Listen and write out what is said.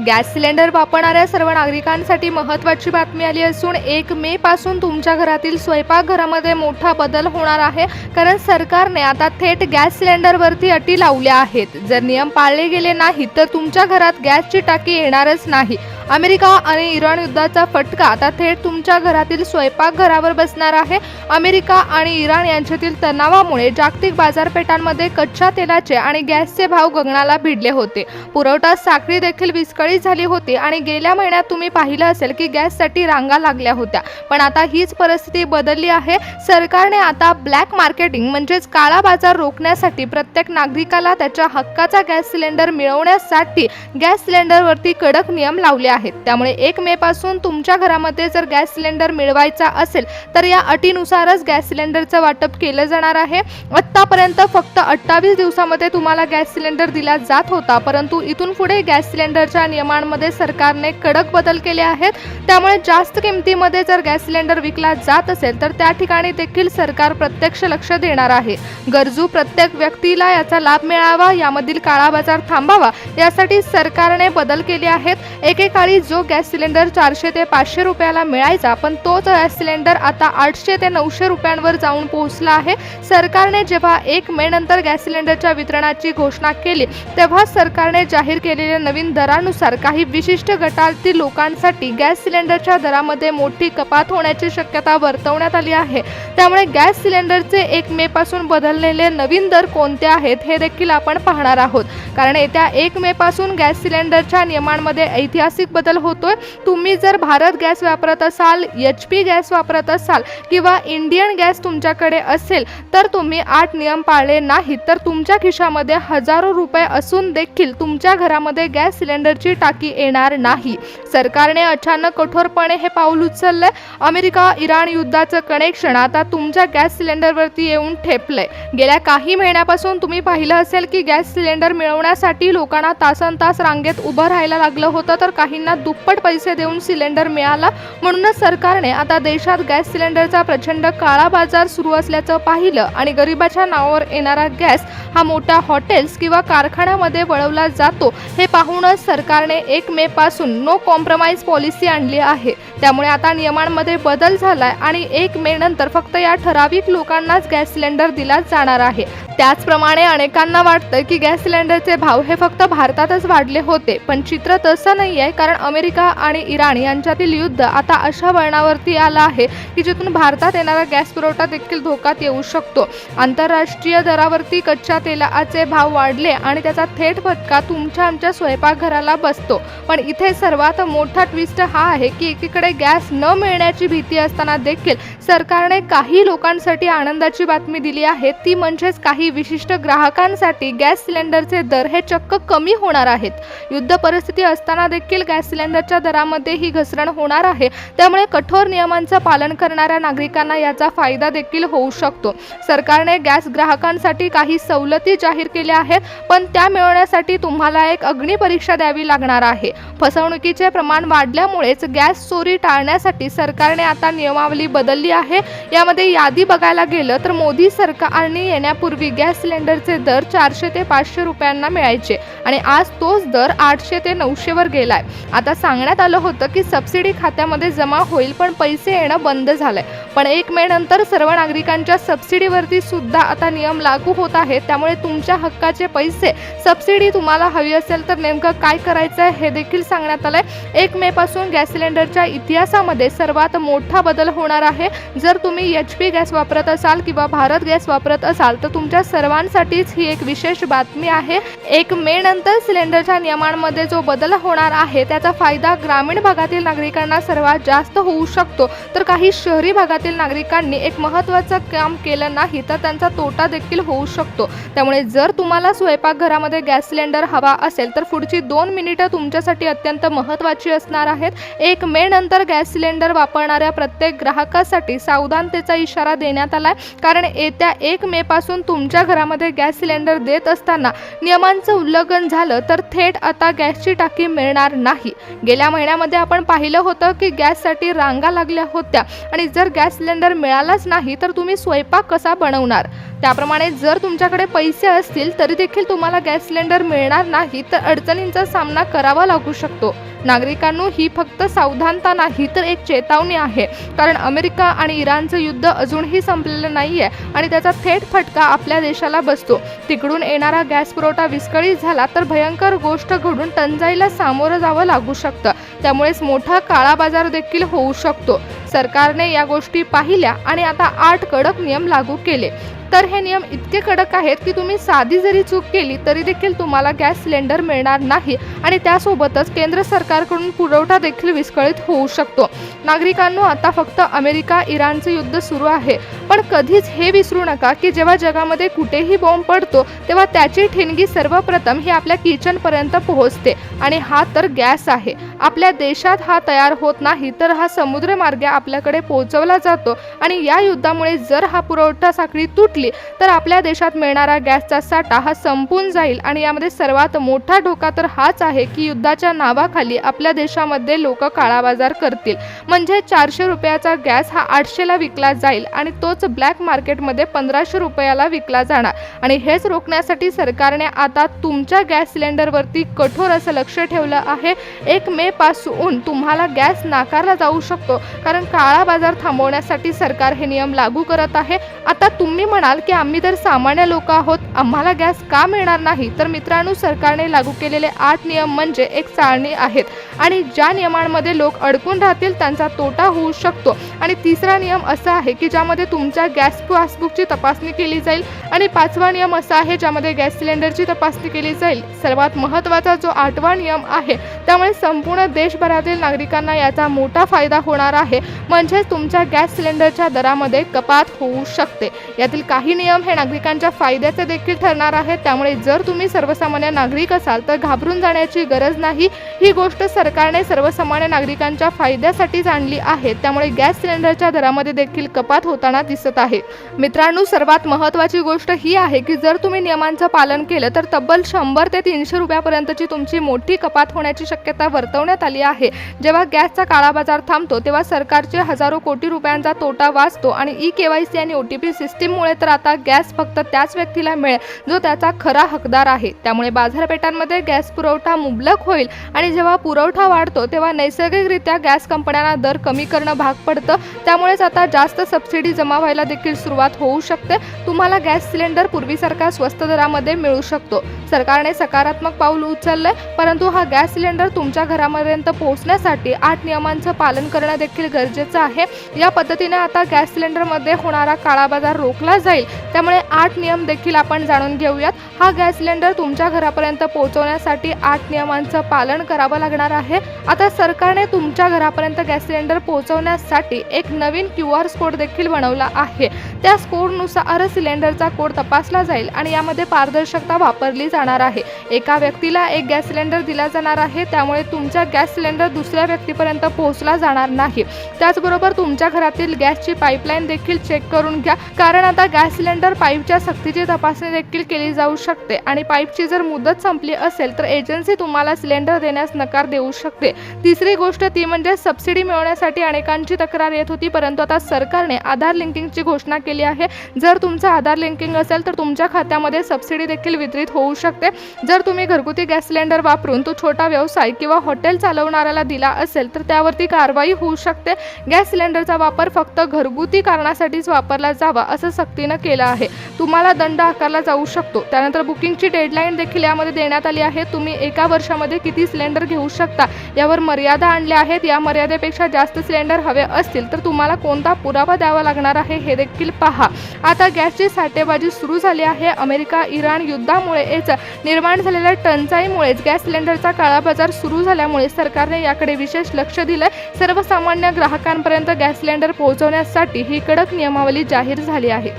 Gas cylinder वापरणाऱ्या सर्व नागरिकांसाठी महत्त्वाची बातमी आली असून 1 मे पासून तुमच्या घरातील स्वयंपाकघरामध्ये मोठा बदल होणार आहे। कारण सरकारने आता थेट गॅस सिलेंडरवरती अटी लावल्या आहेत। जर नियम पाळले गेले नाही तर तुमच्या घरात गॅसची टाकी येणारच नाही। अमेरिका आणि इराण युद्धाचा फटका आता थेट तुमच्या घरातील स्वयंपाकघरावर बसणार आहे। अमेरिका आणि इराण यांच्यातील तणावामुळे जागतिक बाजारपेठांमध्ये कच्च्या तेलाचे आणि गॅसचे भाव गगनाला भिडले होते। पुरवठा साखळी देखील विस्कळीत झाली होती आणि गेल्या महिन्यात तुम्ही पाहिलं असेल की गॅससाठी रांगा लागल्या होत्या। पण आता हीच परिस्थिती बदलली आहे। सरकारने आता ब्लॅक मार्केटिंग म्हणजेच काळा बाजार रोखण्यासाठी प्रत्येक नागरिकाला त्याच्या हक्काचा गॅस सिलेंडर मिळवण्यासाठी गॅस सिलेंडरवरती कडक नियम लावले आहेत। त्यामुळे 1 मे पासून तुमच्या घरामध्ये जर गॅस सिलेंडर मिळवायचा असेल तर या अटीनुसारच गॅस सिलेंडरचं वाटप केलं जाणार आहे। आतापर्यंत फक्त 28 दिवसामध्ये तुम्हाला गॅस सिलेंडर दिला जात होता, परंतु इथून पुढे गॅस सिलेंडरच्या नियमांमध्ये सरकारने कडक बदल केले आहेत। त्यामुळे जास्त किमतीमध्ये जर गॅस सिलेंडर विकला जात असेल तर त्या ठिकाणी देखील सरकार प्रत्यक्ष लक्ष देणार आहे। गरजू प्रत्येक व्यक्तीला याचा लाभ मिळावा, यामधील काळा बाजार थांबावा यासाठी सरकारने बदल केले आहेत। एकेकाळी जो गॅस सिलेंडर 400 ते 500 रुपयाला मिळायचा, पण तोच गॅस सिलेंडर आता 800 ते 900 रुपयांवर जाऊन पोहोचला आहे। सरकारने जेव्हा 1 मे नंतर गॅस सिलेंडरच्या वितरणाची घोषणा केली तेव्हा सरकारने जाहीर केलेल्या नवीन दरानुसार काही विशिष्ट गटातील लोकांसाठी गॅस सिलेंडरच्या दरामध्ये मोठी कपात होण्याची शक्यता वर्तवण्यात आली आहे। त्यामुळे गॅस सिलेंडरचे 1 मे पासून बदललेले नवीन दर कोणते आहेत हे देखील आपण पाहणार आहोत। कारण येत्या 1 मे पासून गॅस सिलेंडरच्या नियमांमध्ये ऐतिहासिक बदल होतोय। तुम्ही जर भारत गॅस वापरत असाल, HP गॅस वापरत असाल किंवा इंडियन गॅस तुमच्याकडे असेल तर तुम्ही 8 नियम पाळले नाहीत तर तुमच्या खिशामध्ये हजारो रुपये असून देखील तुमच्या घरामध्ये गॅस सिलेंडरची टाकी येणार नाही। सरकारने अचानक कठोरपणे हे पाऊल उचलले। अमेरिका इराण युद्धाचं कनेक्शन आता तुमच्या गॅस सिलेंडरवरती येऊन ठेपलंय। गेल्या काही महिन्यापासून तुम्ही पाहिलं असेल की गॅस सिलेंडर मिळवण्यासाठी लोकांना तासनतास रांगेत उभं राहायला लागलं होतं, तर काहींना दुप्पट पैसे देऊन सिलेंडर मिळाला। म्हणूनच सरकारने आता देशात गॅस सिलेंडरचा प्रचंड काळा बाजार सुरू असल्याचं पाहिलं आणि गरिबाच्या नावावर येणारा गॅस हा मोठ्या हॉटेल्स किंवा कारखान्यामध्ये वळवला जातो हे पाहूनच सरकारने 1 मे पासून नो कॉम्प्रोमाइज पॉलिसी आणली आहे। त्यामुळे आता नियमांमध्ये बदल झालाय आणि 1 मे नंतर फक्त या ठराविक लोकांनाच गॅस सिलेंडर दिला जाणार आहे। त्याचप्रमाणे अनेकांना वाटतं की गॅस सिलेंडरचे भाव हे फक्त भारतातच वाढले होते, पण चित्र तसं नाही आहे। कारण अमेरिका आणि इराण यांच्यातील युद्ध आता अशा वळणावरती आलं आहे की जिथून भारतात येणारा गॅस पुरवठा देखील धोक्यात येऊ शकतो। आंतरराष्ट्रीय दरावरती कच्च्या तेलाचे भाव वाढले आणि त्याचा थेट फटका तुमच्या आमच्या स्वयंपाकघराला बसतो। पण इथे सर्वात मोठा ट्विस्ट हा आहे की एकीकडे गॅस न मिळण्याची भीती असताना देखील सरकारने काही लोकांसाठी आनंदाची बातमी दिली आहे, ती म्हणजेच काही विशिष्ट ग्राहकांसाठी गॅस सिलेंडरचे दर हे चक्क कमी होणार आहेत। युद्ध परिस्थिती असताना देखील गॅस सिलेंडरच्या दरामध्ये ही घसरण होणार आहे। त्यामुळे कठोर नियमांचं पालन करणाऱ्या नागरिकांना याचा फायदा देखील होऊ शकतो। सरकारने गॅस ग्राहकांसाठी काही सवलती जाहीर केल्या आहेत, पण त्या मिळवण्यासाठी तुम्हाला एक अग्निपरीक्षा द्यावी लागणार आहे। फसवणुकीचे प्रमाण वाढल्यामुळेच गॅस चोरी टाळण्यासाठी सरकारने आता नियमावली बदलली आहे। यामध्ये यादी बघायला गेलं तर मोदी सरकारने येण्यापूर्वी गॅस सिलेंडरचे दर 400 ते 500 रुपयांना मिळायचे आणि आज तोच दर 800 ते 900 वर गेलाय। आता सांगण्यात आलं होतं की सबसिडी खात्यामध्ये जमा होईल, पण पैसे येणं बंद झालंय। पण 1 मे नंतर सर्व नागरिकांच्या सबसिडीवरती सुद्धा आता नियम लागू होत आहेत। त्यामुळे तुमच्या हक्काचे पैसे सबसिडी तुम्हाला हवी असेल तर नेमकं काय करायचं आहे हे देखील सांगण्यात आलंय। 1 मे पासून गॅस सिलेंडरच्या इतिहासामध्ये सर्वात मोठा बदल होणार आहे। जर तुम्ही HP गॅस वापरत असाल किंवा भारत गॅस वापरत असाल तर तुमच्या सर्वांसाठीच ही एक विशेष बातमी आहे। 1 मे नंतर सिलेंडरच्या नियमांमध्ये जो बदल होणार आहे त्याचा फायदा ग्रामीण भागातील नागरिकांना सर्वात जास्त होऊ शकतो, तर काही शहरी भागातील नागरिकांनी एक महत्त्वाचं काम केलं नाही तर त्यांचा तोटा देखील होऊ शकतो। त्यामुळे जर तुम्हाला स्वयंपाकघरामध्ये गॅस सिलेंडर हवा असेल तर पुढची 2 मिनिटं तुमच्यासाठी अत्यंत महत्त्वाची असणार आहेत। 1 मे नंतर गॅस सिलेंडर वापरणाऱ्या प्रत्येक ग्राहकासाठी सावधानतेचा इशारा देण्यात आलाय। कारण येत्या 1 मे पासून तुमच्या तुमच्या घरामध्ये गॅस सिलेंडर देत असताना नियमांचं उल्लंघन झालं तर थेट आता गॅसची टाकी मिळणार नाही। गेल्या महिन्यामध्ये आपण पाहिलं होतं की गॅससाठी रांगा लागल्या होत्या आणि जर गॅस सिलेंडर मिळालाच नाही तर तुम्ही स्वयंपाक कसा बनवणार। त्याप्रमाणे जर तुमच्याकडे पैसे असतील तरी देखील तुम्हाला गॅस सिलेंडर मिळणार नाही तर अडचणींचा सामना करावा लागू शकतो। नागरिकांनो, ही फक्त सावधानता नाही तर एक चेतावणी आहे, कारण अमेरिका आणि इराणचं युद्ध अजूनही संपलेलं नाहीये आणि त्याचा थेट फटका आपल्या देशाला बसतो। तिकडून येणारा गॅस पुरवठा विस्कळीत झाला तर भयंकर गोष्ट घडून टंचाईला सामोरं जावं लागू शकतं। त्यामुळेच मोठा काळा बाजार देखील होऊ शकतो। सरकारने या गोष्टी पाहिल्या आणि आता 8 कडक नियम लागू केले। तर हे नियम इतके कडक आहेत की तुम्ही साधी जरी चूक केली तरी देखील तुम्हाला गॅस सिलेंडर मिळणार नाही आणि त्यासोबतच केंद्र सरकारकडून पुरवठा देखील विस्कळीत होऊ शकतो। नागरिकांनो, आता फक्त अमेरिका इराणचं युद्ध सुरू आहे, पण कधीच हे विसरू नका की जेव्हा जगामध्ये कुठेही बॉम्ब पडतो तेव्हा त्याची ठिणगी सर्वप्रथम ही आपल्या किचनपर्यंत पोहोचते आणि हा तर गॅस आहे। आपल्या देशात हा तयार होत नाही तर हा समुद्रमार्गे आपल्याकडे पोहोचवला जातो आणि या युद्धामुळे जर हा पुरवठा साखळी तुटली तर आपल्या देशात मिळणारा गॅसचा साठा हा संपून जाईल आणि यामध्ये सर्वात मोठा धोका तर हाच आहे की युद्धाच्या नावाखाली आपल्या देशामध्ये लोक काळा बाजार करतील। म्हणजे 400 रुपयाचा गॅस हा 800 ला विकला जाईल आणि तोच ब्लॅक मार्केटमध्ये 1500 रुपयाला विकला जाणार। आणि हेच रोखण्यासाठी सरकारने आता तुमच्या गॅस सिलेंडरवरती कठोर असं लक्ष ठेवलं आहे। 1 मे पासून तुम्हाला गॅस नाकारला जाऊ शकतो, कारण काळा बाजार थांबवण्यासाठी सरकार हे नियम लागू करत आहे। आता तुम्ही म्हणाल की आम्ही तर सामान्य लोक आहोत, आम्हाला गॅस का मिळणार नाही? तर मित्रांनो, सरकारने लागू केलेले 8 नियम म्हणजे एक चाळणी आहेत आणि ज्या नियमांमध्ये लोक अडकून राहतील त्यांचा तोटा होऊ शकतो। आणि तिसरा नियम असा आहे की ज्यामध्ये तुमच्या गॅस पासबुकची तपासणी केली जाईल आणि 5वा नियम असा आहे ज्यामध्ये गॅस सिलेंडरची तपासणी केली जाईल। सर्वात महत्त्वाचा जो 8वा नियम आहे त्यामुळे संपूर्ण देशभरातील नागरिकांना याचा मोठा फायदा होणार आहे, म्हणजे तुमच्या गॅस सिलेंडरच्या दरामध्ये कपात होऊ शकते। यातील काही नियम हे नागरिकांच्या फायद्याचे देखील ठरणार आहेत, त्यामुळे जर तुम्ही सर्वसामान्य नागरिक असाल तर घाबरून जाण्याची गरज नाही। ही गोष्ट सरकारने सर्वसामान्य नागरिकांच्या फायद्यासाठीच आणली आहे, त्यामुळे गॅस सिलेंडरच्या दरामध्ये देखील कपात होताना दिसत आहे। मित्रांनो, सर्वात महत्त्वाची गोष्ट ही आहे की जर तुम्ही नियमांचं पालन केलं तर तब्बल 100 ते 300 रुपयापर्यंतची तुमची मोठी कपात होण्याची शक्यता वर्तवण्यात आली आहे। जेव्हा गॅसचा काळा बाजार थांबतो तेव्हा सरकारचे हजारो कोटी रुपयांचा तोटा वाचतो आणि ई-केवायसी आणि OTP सिस्टीममुळे तर आता गॅस फक्त त्याच व्यक्तीला मिळेल जो त्याचा खरा हकदार आहे। त्यामुळे बाजारपेठांमध्ये गॅस पुरवठा मुबलक होईल आणि जेव्हा पुरवठा वाढतो तेव्हा नैसर्गिकरित्या गॅस कंपन्यांना दर कमी करणं भाग पडतं। त्यामुळेच आता जास्त सबसिडी जमा व्हायला देखील सुरुवात होऊ शकते। तुम्हाला गॅस सिलेंडर पूर्वीसारखा स्वस्त दरामध्ये मिळू शकतो। सरकारने सकारात्मक पाऊल उचललंय, परंतु हा गॅस सिलेंडर तुमच्या घरापर्यंत पोहोचण्यासाठी 8 नियमांचं पालन करणं देखील गरजेचं आहे। या पद्धतीने आता गॅस सिलेंडरमध्ये होणारा काळा बाजार रोखला जाईल। त्यामुळे 8 नियम देखील आपण जाणून घेऊयात। हा गॅस सिलेंडर तुमच्या घरापर्यंत पोहोचवण्यासाठी 8 नियमांचं पालन करावं लागणार आहे। आता सरकारने तुमच्या घरापर्यंत गॅस सिलेंडर पोहोचवण्यासाठी एक नवीन QR कोड देखील बनवला आहे। त्या कोडनुसार सिलेंडरचा कोड तपासला जाईल आणि यामध्ये पारदर्शकता वापरली जाणार आहे। एका व्यक्तीला एक गॅस सिलेंडर दिला जाणार आहे, त्यामुळे तुमचा गॅस सिलेंडर दुसऱ्या व्यक्तीपर्यंत पोहोचला जाणार नाही। त्याचबरोबर तुमच्या घरातील गॅसची पाईपलाईन देखील चेक करून घ्या, कारण आता गॅस सिलेंडर पाईपच्या सक्तीची तपासणी देखील केली जाऊ शकते आणि पाईपची जर मुदत संपली असेल तर एजन्सी तुम्हाला सिलेंडर देण्यास नकार देऊ शकते। तिसरी गोष्ट ती म्हणजे सबसिडी मिळवण्यासाठी अनेकांची तक्रार येत होती, परंतु आता सरकारने आधार लिंकिंगची घोषणा केली आहे। जर तुमचं आधार लिंकिंग असेल तर तुमच्या खात्यामध्ये सबसिडी देखील वितरित होऊ शकते। जर तुम्ही घरगुती गॅस सिलेंडर वापरून तो छोटा व्यवसाय किंवा हॉटेल चालवणाऱ्याला दिला असेल तर त्यावरती कारवाई होऊ शकते। गॅस सिलेंडरचा वापर फक्त घरगुती कारणासाठीच वापरला जावा असं सक्तीनं केलं आहे। तुम्हाला दंड आकारला जाऊ शकतो। त्यानंतर बुकिंगची डेडलाईन देखील यामध्ये देण्यात आली आहे। तुम्ही एका वर्षामध्ये किती सिलेंडर घेऊ शकता यावर मर्यादा आणल्या आहेत। या मर्यादेपेक्षा जास्त सिलेंडर हवे असतील तर तुम्हाला कोणता पुरावा द्यावा लागणार आहे हे देखील पहा। आता गॅसची साठेबाजी सुरू झाली आहे। अमेरिका इराण युद्धामुळेच निर्माण झालेल्या टंचाईमुळेच गॅस सिलेंडरचा काळा बाजार सुरू झाल्यामुळे सरकारने याकडे विशेष लक्ष दिलंय। सर्वसामान्य ग्राहकांपर्यंत गॅस सिलेंडर पोहोचवण्यासाठी ही कडक नियमावली जाहीर झाली आहे।